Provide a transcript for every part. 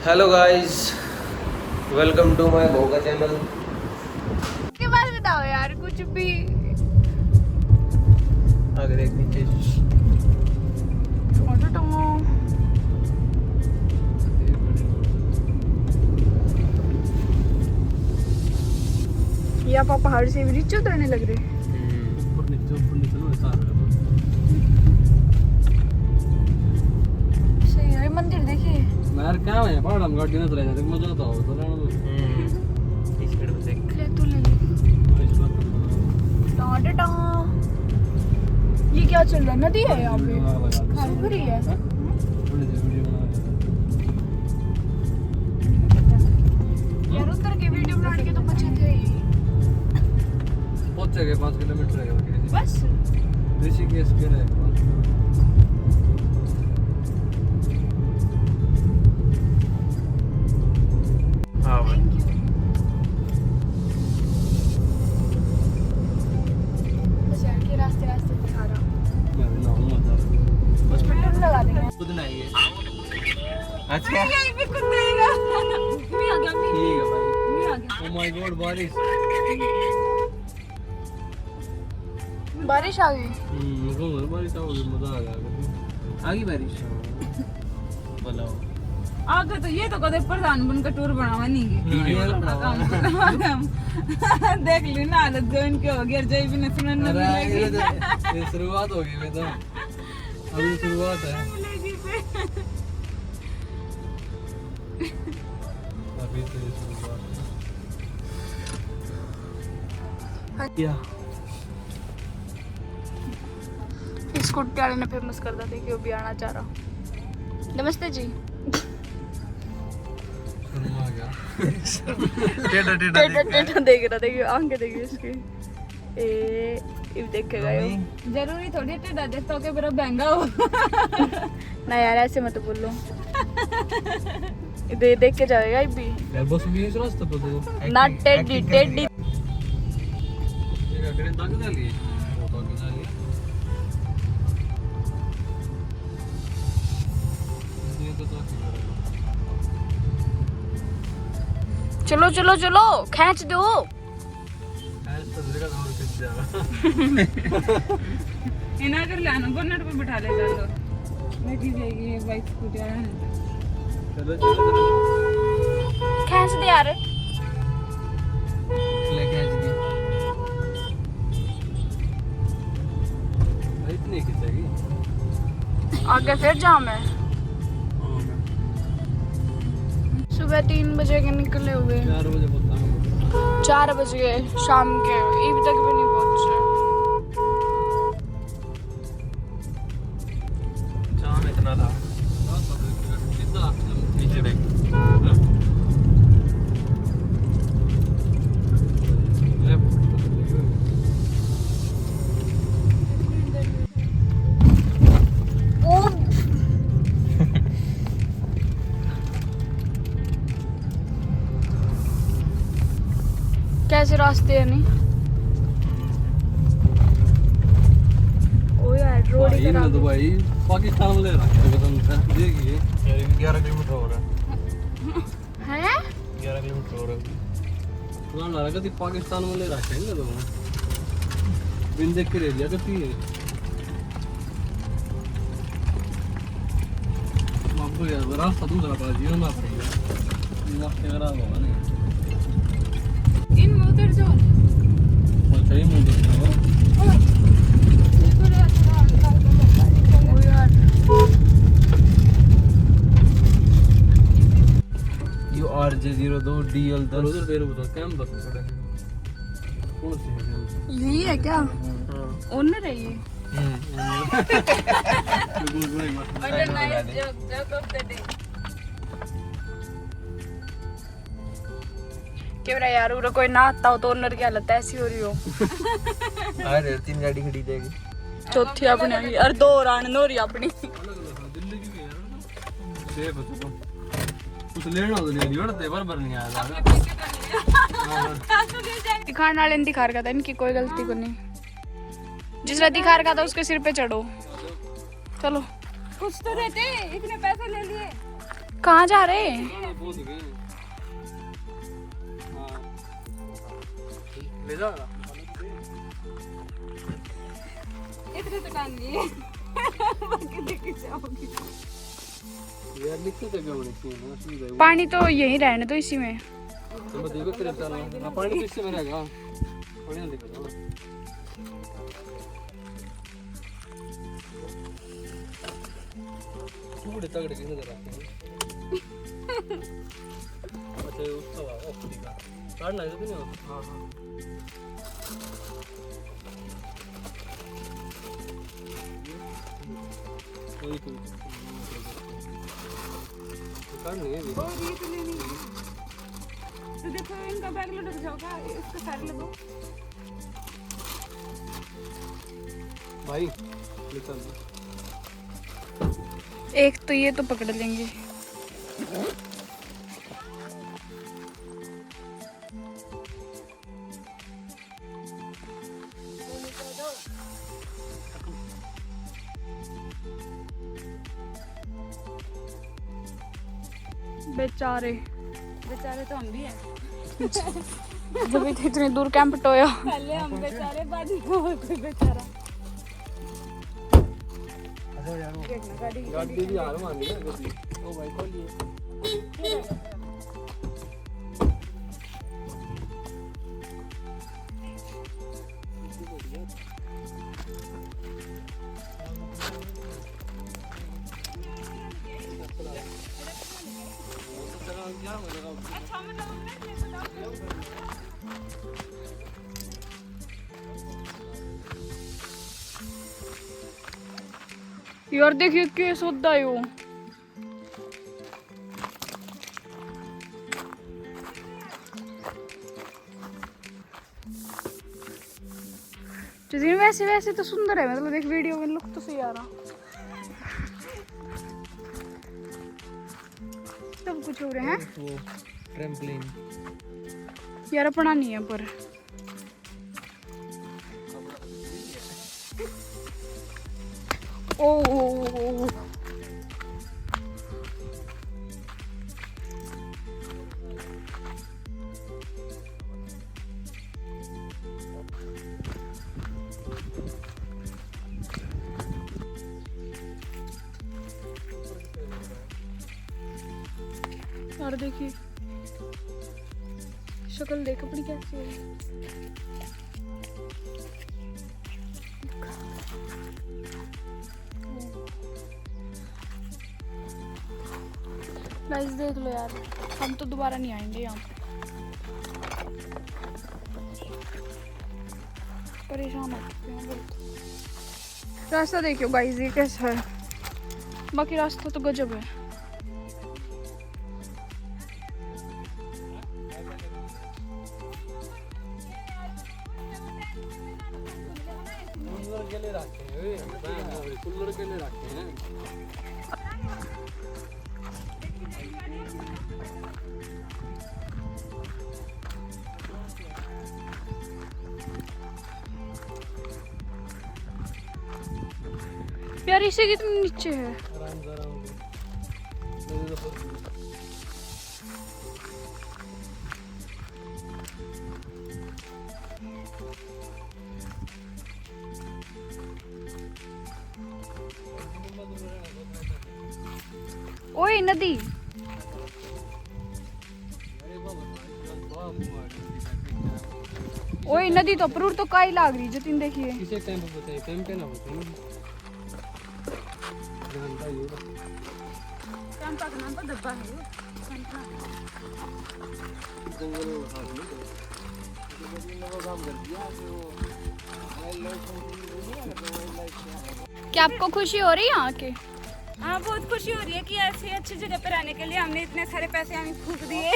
Hello guys, welcome to my भोगा channel. के बाद बताओ यार कुछ भी। अगर एक नीचे ये आप पहाड़ से भी नीचे उतरने लग रहे। ऊपर नीचे लो ऐसा सही है। मंदिर देखिए यार क्या है पहाड़ हम गाड़ी में चले जाते मजा आता हो तो स्पीड में देख। ले तू ले ले टाटा। ये क्या चल रहा है? नदी है यहाँ पे, सूख रही है। यार उतर के वीडियो बनाने के तो बचे थे ही। पहुंच गए 5 किलोमीटर है बस ऋषिकेश के रहे हाँ भाई, बस यार के रास्ते रास्ते दिखा रहा। मैं भी लाऊंगा कुछ पेट्रोल लगा देंगे। खुद नहीं है अच्छा यहीं पे कुछ देगा। मैं आ गया, ठीक है भाई। मैं आ गया। ओ माय गॉड बारिश बारिश आ गई। बारिश आओ मजा आ गया आगे बारिश बोलो। आगे तो ये तो कदे प्रधान बनकर टूर बनावा नहीं देख ली ना हालत जो इनके हो गया जय भी न सुनने न मिलेगी। ये शुरुआत हो गई बेटा अभी शुरुआत है अभी तो ये शुरुआत है क्या इस कुट्टे वाले ने फेमस कर दिया देखिए, वो भी आना चाह रहा। नमस्ते जी। शर्मा गया टेढ़ा टेढ़ा टेढ़ा देख रहा, देखिए आंखें देखिए इसकी। ये देखेगा ये। जरूरी थोड़ी टेढ़ा देखता के मेरा महंगा हो ना यार ऐसे मत बोलो। ये देख के जाएगा ये भी यार बस भी इस रास्ते पे तो ना। टेढ़ी टेढ़ी ये क्या करें ताकत डालिए फोटो के डालिए ये तो ताकत करेगा चलो चलो चलो खींच दो। ऐसा जगह और खिंच जाएगा इना कर लाना बोनट पे बिठा ले जा तो बैठी जाएगी बाइक स्कूटी वाला चलो चलो खींच दे यार। लेके आ जी इतनी खिंचेगी आगे फिर जाम है। सुबह 3 बजे के निकले हुए, 4 बजे पहुंचा 4 बज गए शाम के, अभी तक भी नहीं पहुंचे। जाम इतना था। कितना नीचे देख। कैसे रास्ते है नहीं। ओ यार रोड ही भाई खराब तो भाई पाकिस्तान में ले रहा है कसम से देखिए 11 किलोमीटर हो रहा है। 11 किलोमीटर हो रहा है। पुराना लगा कि पाकिस्तान में ले रहा है तो बिन देख के ले लिया करती है आपको यार रास्ता दूसरा पड़ा जीवन ना पड़ेगा रास्ते खराब होगा नहीं इन में उतर जाओ अच्छा ही मुंह देखना ओ यार URJ02 DL 10। उधर देर बता कैम बस खड़े हैं कौन सी है यही है क्या? ओनर है ये। क्या यार उधर कोई ना आता हो तो ओनर की हालत ऐसी हो रही हो। अरे 3 गाड़ी खड़ी जाएगी। चौथी अपनी आई और 2 रान नोरी अपनी। दिल्ली की है सेफ है तो कुछ लेना तो नहीं बढ़ते बराबर नहीं आया दिखाने वाले ने दिखा रखा था, इनकी कोई गलती को नहीं। जिसने दिखा रखा था उसके सिर पे चढ़ो। चलो कुछ तो देते, इतने पैसे ले लिए। कहाँ जा रहे? कूद गई। हाँ ले जा इतने तो काम नहीं है बाकी देख जाओगी यार लिखते थे क्या चाहिए ना सुविधा है। पानी तो यहीं रहने तो इसी में। तो मैं देखो तेरे चला पानी किससे में रहेगा पानी ना देखो थोड़े तगड़े किसे दे रखे हैं। अच्छा उसका वाला ऑफिस का काटना है तो नहीं हो। हाँ हाँ कोई काटनी है भी। और ये तो लेनी है तो देखो इनका बैग लटक जाओगा इसका सारे लगो भाई निकल एक तो ये तो पकड़ लेंगे। बेचारे बेचारे तो हम भी हैं जब इतनी दूर कैंप टोया। पहले हम बेचारे बाद में और कोई बेचारा देखना गाड़ी गाड़ी भी हार मान लिया गड्डी ओ भाई खोलिए। यार देखिए क्या सौदा है वो। जैसे वैसे वैसे तो सुंदर है, मतलब एक वीडियो में लुक तो सही आ रहा। सब कुछ हो रहे हैं वो ट्रैम्पलिन यार, अपना नहीं है पर ओ और देखिए शक्ल देख अपनी कैसी है। गाइस देख लो यार, हम तो दोबारा नहीं आएंगे यहाँ पे। परेशान हो चुके हैं बहुत। रास्ता देखियो गाइस ये कैसा है, बाकी रास्ता तो गजब है। कूलर के लिए रखे हैं, कूलर के लिए रखे हैं। यार इसे कितने नीचे है। आराम से आराम से ओए नदी, ओए नदी तो अप्रूर तो काई लाग रही जतिन देखिए। किसे टाइम पे बताइए, टाइम पे ना बताइए। जानता ही होगा। कैंपा का नाम पर डब्बा है वो जंगल में बता दो क्या आपको खुशी हो रही है यहाँ के? हाँ बहुत खुशी हो रही है कि ऐसी अच्छी जगह पर आने के लिए हमने इतने सारे पैसे हमें फूक दिए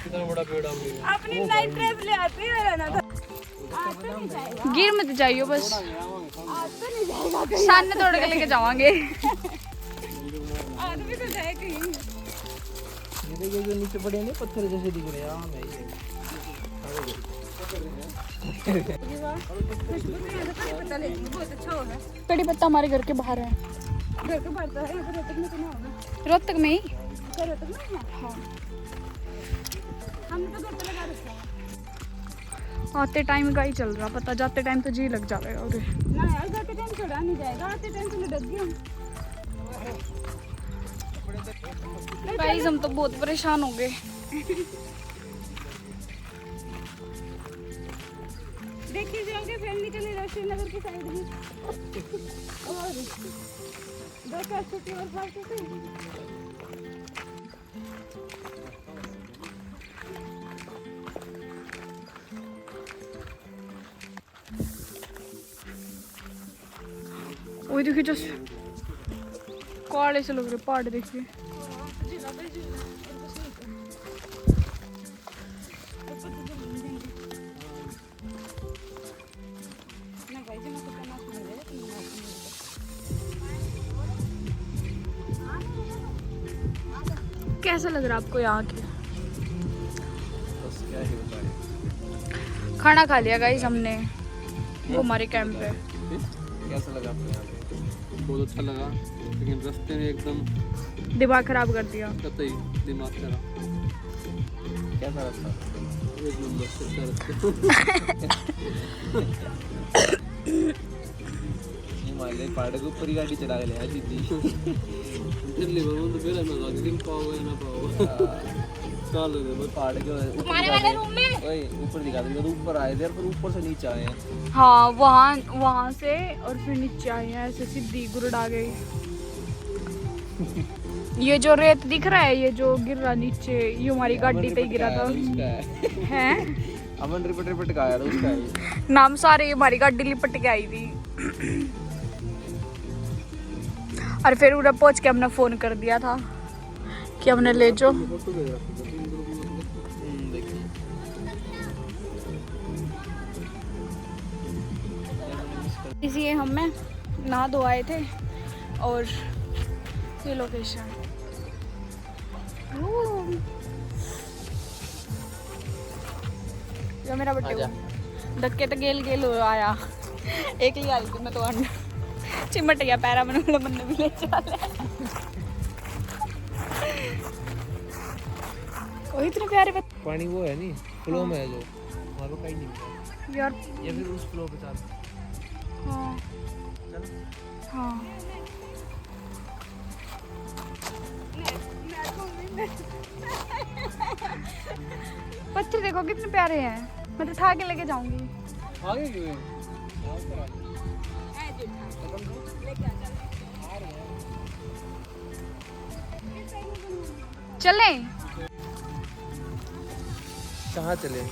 कितना बड़ा पेड़ हमने अपनी नाइट ड्रेस ले आते हैं रहना था। आज तो नहीं जाएगा, गिर मत जाइयो बस, आज तो नहीं जाएगा, सामने तोड़ के लेके जावांगे। आज भी तो जाए कहीं। ये देखिए जो नीचे पड़े हैं पत्थर जैसे दिख रहे हैं। हाँ मैं ये खुशबू तो यहाँ से पता लगेगी, बहुत अच्छा होगा। कड़ी पत्ता हमारे घर के बाहर है, घर के बाहर तो है, यहाँ पर रोहतक में तो नहीं होगा। रोहतक में ही। करो तो ना। हाँ हमने तो घर पे लगा रखा है आते टाइम का ही चल रहा, पता जाते टाइम तो जी लग जाएगा। और ना यार, जाते टाइम छोड़ा नहीं जाएगा, आते टाइम तो लटक गया। गाइस हम तो बहुत परेशान हो गए। देखिए जाओगे फिर निकले श्रीनगर की साइड में और 2-4 छुट्टी और फालतू से। वही देखिए जो काले से लग रहे पहाड़ देखिए। कैसा लग रहा है आपको यहाँ के? बस क्या ही बताएं। खाना खा लिया गाइस हमने, वो हमारे कैंप पे। कैसा लगा आपको यहाँ पे? बहुत अच्छा लगा, लेकिन रास्ते में एकदम दिमाग खराब कर दिया। कतई दिमाग खराब। कैसा रास्ता? एक नंबर से रास्ते। हिमालय पहाड़ के ऊपर ही गाड़ी चला के ले आज सीधी। दिल्ली में तो पहले मैं गाड़ी दिन पाओगे ना पाओगे। काल है बस पहाड़ के तुम्हारे वाले रूम में ओए ऊपर दिखा दे, ऊपर आए थे पर ऊपर से नीचे आए हैं। हाँ वहाँ से और फिर नीचे आए हैं ऐसे सीधी गुरड आ गई। ये जो रेत दिख रहा है, ये जो गिर रहा नीचे, ये हमारी गाड़ी पे ही गिरा था। हैं? अमन रिपट रिपट का आया था उसका है। नाम सारे हमारी गाड़ी लिपट के आई थी। और फिर उन्हें पहुंच के हमने फोन कर दिया था कि हमने ले जाओ। फोटो भेजा देखिए इसी हमें नहा धो आए थे और ये लोकेशन। ये मेरा बट्टे धक्के तो गेल गेल हो आया। एक ही आई थी मैं तो चिमट गया पैरा मन भी ले चला। वही इतने प्यारे पानी वो है नहीं फ्लो में है जो वहाँ पे कहीं नहीं मिला यार। या फिर उस फ्लो पे चल। हाँ हाँ पत्थर देखो कितने प्यारे हैं, मैं तो उठा के लेके जाऊंगी। आगे क्यों है? चलें? कहाँ चले?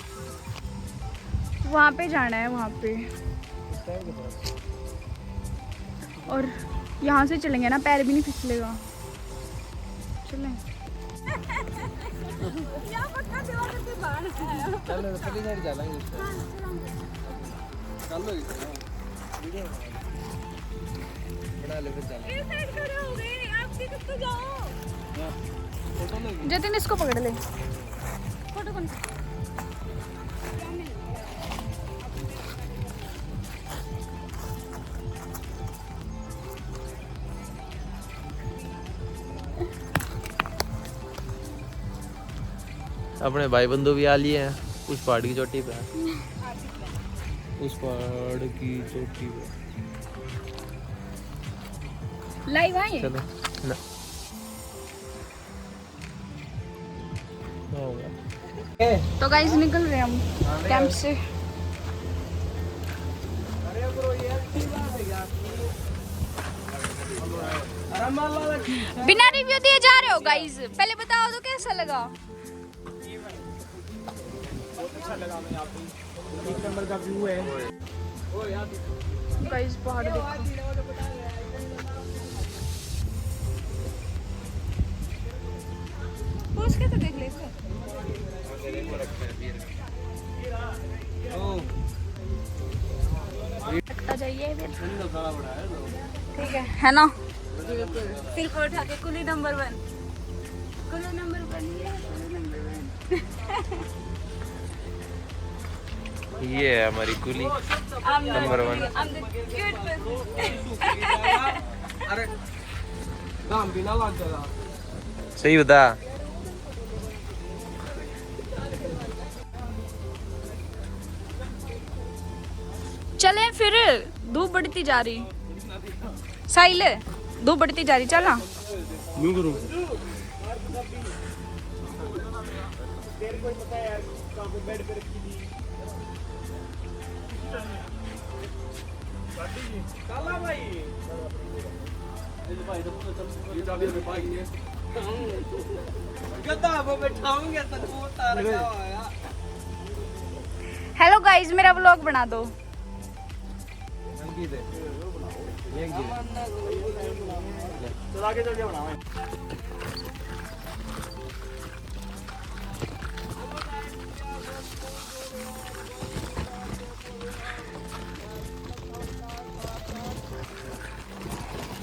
वहाँ पे जाना है, वहाँ पे। और यहाँ से चलेंगे ना, पैर भी नहीं फिसलेगा। चलें? चल पहली साइड चलेंगे उस पर। चलो वीडियो बना ले फिर चल। फोटो लगी। जतिन इसको पकड़ ले। फोटो कौन अपने भाई बंधु भी आ लिए हैं उस पहाड़ की चोटी पे। उस पहाड़ की चोटी पे लाइव आए। चलो ना होगा। तो गाइस निकल रहे हैं हम कैंप से। बिना रिव्यू दिए जा रहे हो गाइस, पहले बताओ तो कैसा लगा? एक नंबर का व्यू है गाइस पहाड़ देखो। पूछ के तो देख ले इसको। लगता जाइए फिर। बड़ा बड़ा है तो। ठीक है ना? फिर को उठा के कुली नंबर 1 कुली नंबर 1 ये है हमारी कुली नंबर 1। अरे काम बिना लग जाएगा। सही बता। चले फिर, धूप बढ़ती जा रही। साहिल धूप बढ़ती जा रही, चला। यूं करूं हेलो गाइस, मेरा व्लॉग बना दो।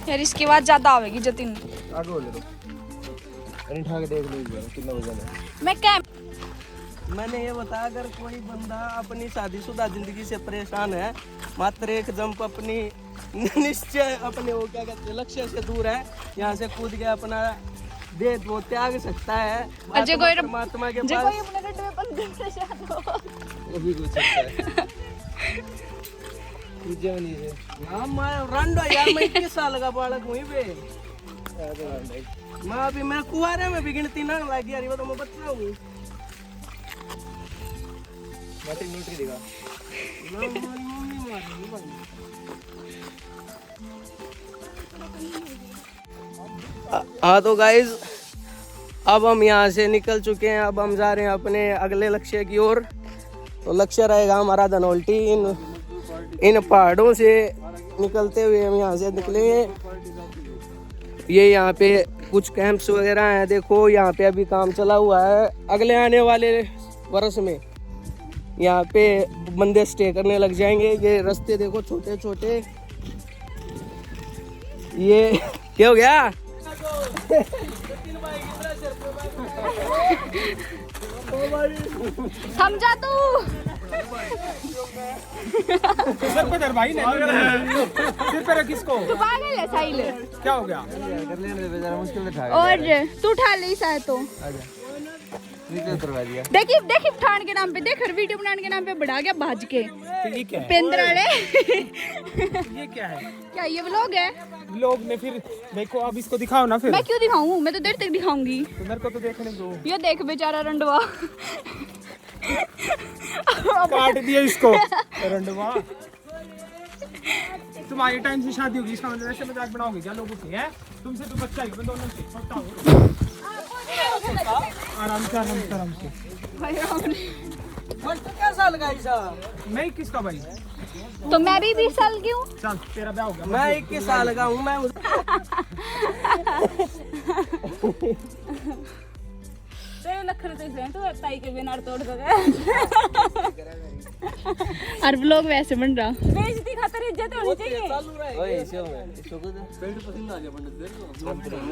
यार इसके बाद ज्यादा आवेगी जतिन। आगे बोले तो उठा के देख लो कितना वजन है। मैं क्या मैंने ये बताया, अगर कोई बंदा अपनी शादीशुदा जिंदगी से परेशान है, मात्र एक जंप अपनी निश्चय अपने वो क्या कहते हैं लक्ष्य से दूर है, यहाँ से कूद के अपना दे वो त्याग सकता है। परमात्मा के पास वो भी कुछ सकता है। जीवनी से हाँ मैं रंडो यार, मैं 21 साल का बालक हूँ बे। मैं अभी मैं कुआरे में भी गिनती ना लगी यार, वो तो मैं बच्चा हूँ। दिखा हाँ तो गाइज अब हम यहाँ से निकल चुके हैं, अब हम जा रहे हैं अपने अगले लक्ष्य की ओर। तो लक्ष्य रहेगा हमारा धनौल्टी। इन पहाड़ों से निकलते हुए हम यहाँ से निकलेंगे। ये यहाँ पे कुछ कैंप्स वगैरह हैं, देखो यहाँ पे अभी काम चला हुआ है। अगले आने वाले वर्ष में यहाँ पे बंदे स्टे करने लग जाएंगे। ये रास्ते देखो छोटे छोटे। ये क्या हो गया? समझा तू। भाई सिर पे रख इसको। तू पागल है साहिल? क्या हो गया? कर लेने दे बेचारा, मुश्किल से उठा और तू उठा ले शायद तो। नीचे उतरवा दिया। देखिए देखिए ठान के नाम पे देख, वीडियो बनाने के नाम पे बढ़ा गया भाज के। ये क्या है? पेंद्राड़े। ये क्या है? क्या ये व्लॉग है? लोग ने फिर देखो, अब इसको दिखाओ ना फिर। मैं क्यों दिखाऊं? मैं तो देर तक दिखाऊंगी। तो मेरे को तो देखने दो। ये देख बेचारा रंडवा। काट दिया इसको रंडवा। तुम्हारी टाइम से शादी होगी, इसका मतलब ऐसे मजाक बनाओगे क्या लोगों से? हैं तुमसे तो बच्चा ही, मैं दोनों से छोटा हूँ। आराम से आराम से आराम से। तो क्या साल का ऐसा? मैं किसका भाई? तो मैं भी 20 साल की हूँ। चल तेरा ब्याह हो गया। मैं 21 साल का हूँ। मैं और व्लॉग वैसे बन रहा। बेइज्जती खातर इज्जत होनी चाहिए। ओए इसको इसको कुछ पेट पसंद आ गया पंडित देख लो।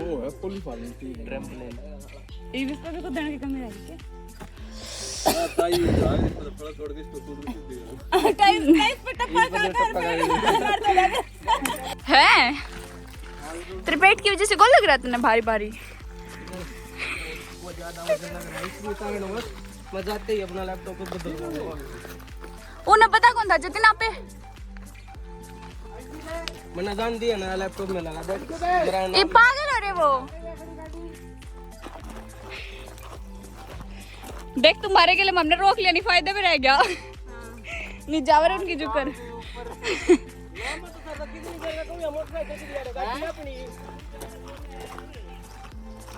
वो है पुल फाड़ने की ट्रैम्पोलिन। इस पर भी को देने की कमी है क्या? ताई जा थोड़ा छोड़ के इसको कूद दिया। टाइस पे टप्पा कर है तेरे पेट की वजह से गोल लग रहा था ना भारी भारी। मैं जाते ही अपना लैपटॉप पे बदल। उन्हें पता कौन था जतिन आप पे? मैंने जान दिया ना, लैपटॉप में लगा दे। ये पागल हो रे वो। देख तुम्हारे के लिए हमने रोक लिया, नहीं फायदे में रह गया। नहीं जावर उनकी जुकर।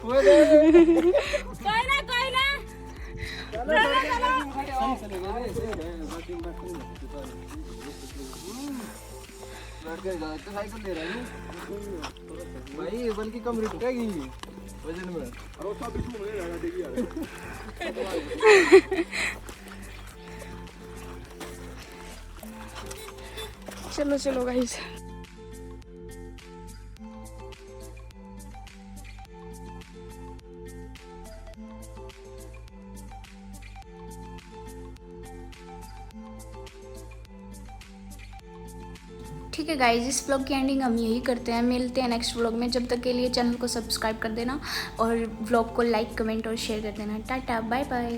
कोई ना साइकिल दे रहा है भाई, बल्कि कम रुकेगी वजन में। चलो चलो गाइस। ठीक है गाइज, इस व्लॉग की एंडिंग हम यही करते हैं। मिलते हैं नेक्स्ट व्लॉग में। जब तक के लिए चैनल को सब्सक्राइब कर देना और व्लॉग को लाइक कमेंट और शेयर कर देना। Tata bye bye.